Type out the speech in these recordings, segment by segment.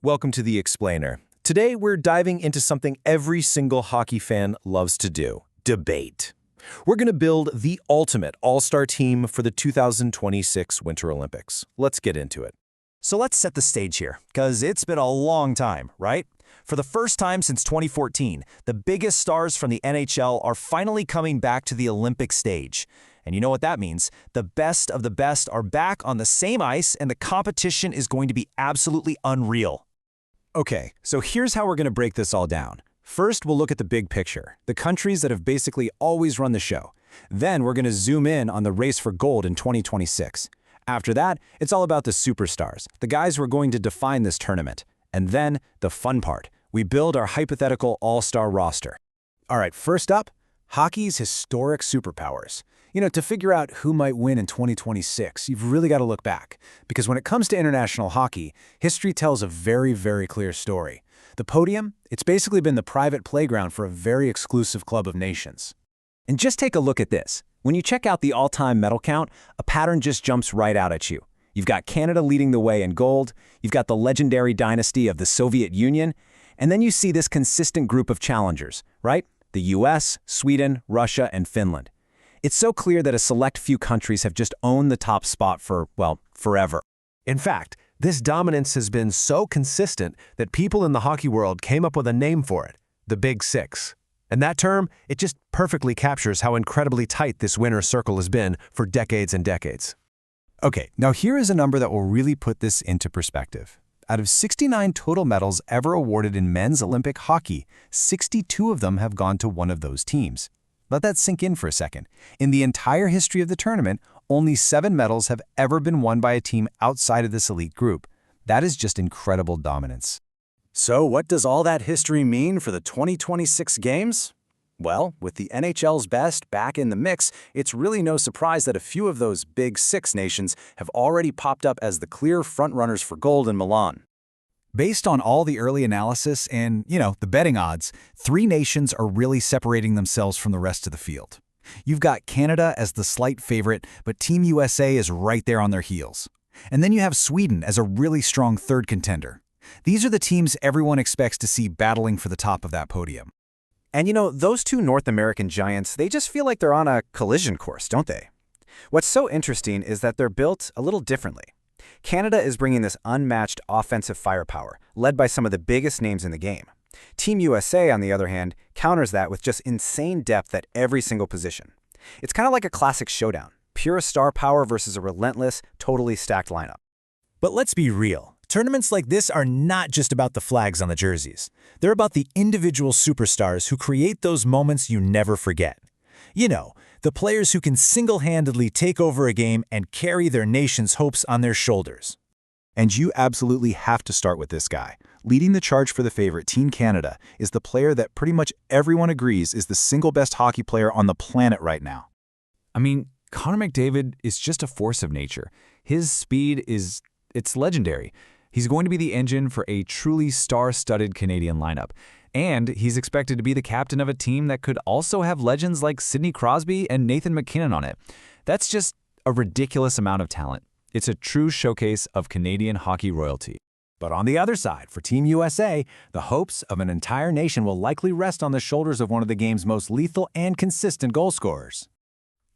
Welcome to The Explainer. Today, we're diving into something every single hockey fan loves to do: debate. We're going to build the ultimate all-star team for the 2026 Winter Olympics. Let's get into it. So let's set the stage here, because it's been a long time, right? For the first time since 2014, the biggest stars from the NHL are finally coming back to the Olympic stage. And you know what that means? The best of the best are back on the same ice, and the competition is going to be absolutely unreal. Okay, so here's how we're going to break this all down. First, we'll look at the big picture, the countries that have basically always run the show. Then we're going to zoom in on the race for gold in 2026. After that, it's all about the superstars, the guys who are going to define this tournament. And then, the fun part, we build our hypothetical all-star roster. All right, first up, hockey's historic superpowers. To figure out who might win in 2026, you've really got to look back. Because when it comes to international hockey, history tells a very, very clear story. The podium, it's basically been the private playground for a very exclusive club of nations. And just take a look at this. When you check out the all-time medal count, a pattern just jumps right out at you. You've got Canada leading the way in gold, you've got the legendary dynasty of the Soviet Union, and then you see this consistent group of challengers, right? The US, Sweden, Russia, and Finland. It's so clear that a select few countries have just owned the top spot for, well, forever. In fact, this dominance has been so consistent that people in the hockey world came up with a name for it, the Big Six. And that term, it just perfectly captures how incredibly tight this winner's circle has been for decades and decades. Okay, now here is a number that will really put this into perspective. Out of 69 total medals ever awarded in men's Olympic hockey, 62 of them have gone to one of those teams. Let that sink in for a second. In the entire history of the tournament, only 7 medals have ever been won by a team outside of this elite group. That is just incredible dominance. So what does all that history mean for the 2026 games? Well, with the NHL's best back in the mix, it's really no surprise that a few of those Big Six nations have already popped up as the clear frontrunners for gold in Milan. Based on all the early analysis and, the betting odds, 3 nations are really separating themselves from the rest of the field. You've got Canada as the slight favorite, but Team USA is right there on their heels. And then you have Sweden as a really strong third contender. These are the teams everyone expects to see battling for the top of that podium. And those 2 North American giants, they just feel like they're on a collision course, don't they? What's so interesting is that they're built a little differently. Canada is bringing this unmatched offensive firepower, led by some of the biggest names in the game. Team USA, on the other hand, counters that with just insane depth at every single position. It's kind of like a classic showdown, pure star power versus a relentless, totally stacked lineup. But let's be real. Tournaments like this are not just about the flags on the jerseys. They're about the individual superstars who create those moments you never forget. The players who can single-handedly take over a game and carry their nation's hopes on their shoulders. And you absolutely have to start with this guy. Leading the charge for the favorite, Team Canada, is the player that pretty much everyone agrees is the single best hockey player on the planet right now. I mean, Connor McDavid is just a force of nature. His speed it's legendary. He's going to be the engine for a truly star-studded Canadian lineup. And he's expected to be the captain of a team that could also have legends like Sidney Crosby and Nathan MacKinnon on it. That's just a ridiculous amount of talent. It's a true showcase of Canadian hockey royalty. But on the other side, for Team USA, the hopes of an entire nation will likely rest on the shoulders of one of the game's most lethal and consistent goal scorers.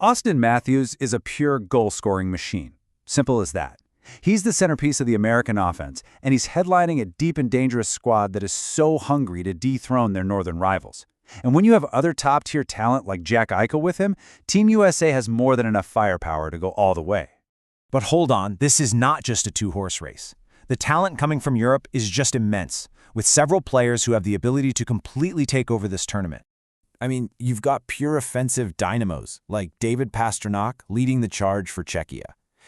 Auston Matthews is a pure goal-scoring machine. Simple as that. He's the centerpiece of the American offense, and he's headlining a deep and dangerous squad that is so hungry to dethrone their northern rivals. And when you have other top-tier talent like Jack Eichel with him, Team USA has more than enough firepower to go all the way. But hold on, this is not just a 2-horse race. The talent coming from Europe is just immense, with several players who have the ability to completely take over this tournament. I mean, you've got pure offensive dynamos like David Pastrňák leading the charge for Czechia.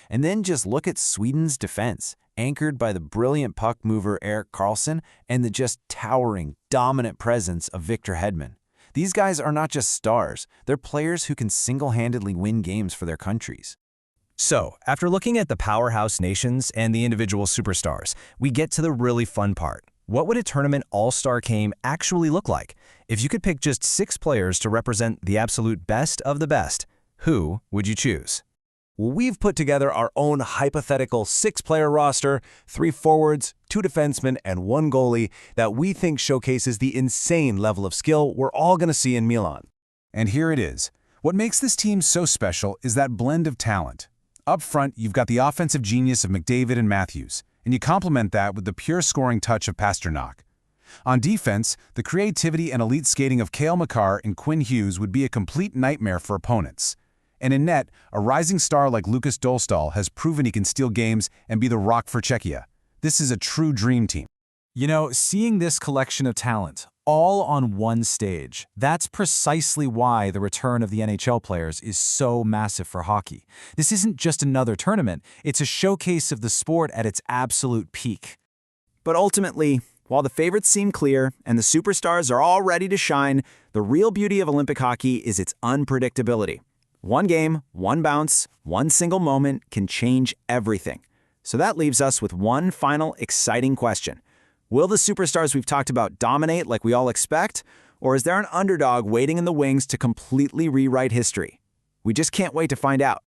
And then just look at Sweden's defense, anchored by the brilliant puck mover Erik Karlsson and the just towering, dominant presence of Victor Hedman. These guys are not just stars, they're players who can single-handedly win games for their countries. So, after looking at the powerhouse nations and the individual superstars, we get to the really fun part. What would a tournament all-star game actually look like? If you could pick just 6 players to represent the absolute best of the best, who would you choose? Well, we've put together our own hypothetical 6-player roster, 3 forwards, 2 defensemen, and 1 goalie that we think showcases the insane level of skill we're all going to see in Milan. And here it is. What makes this team so special is that blend of talent. Up front, you've got the offensive genius of McDavid and Matthews, and you complement that with the pure scoring touch of Pastrňák. On defense, the creativity and elite skating of Cale, Makar, and Quinn Hughes would be a complete nightmare for opponents. And in net, a rising star like Lukáš Dostál has proven he can steal games and be the rock for Czechia. This is a true dream team. You know, seeing this collection of talent, all on one stage, that's precisely why the return of the NHL players is so massive for hockey. This isn't just another tournament, it's a showcase of the sport at its absolute peak. But ultimately, while the favorites seem clear and the superstars are all ready to shine, the real beauty of Olympic hockey is its unpredictability. One game, one bounce, one single moment can change everything. So that leaves us with one final exciting question. Will the superstars we've talked about dominate like we all expect, or is there an underdog waiting in the wings to completely rewrite history? We just can't wait to find out.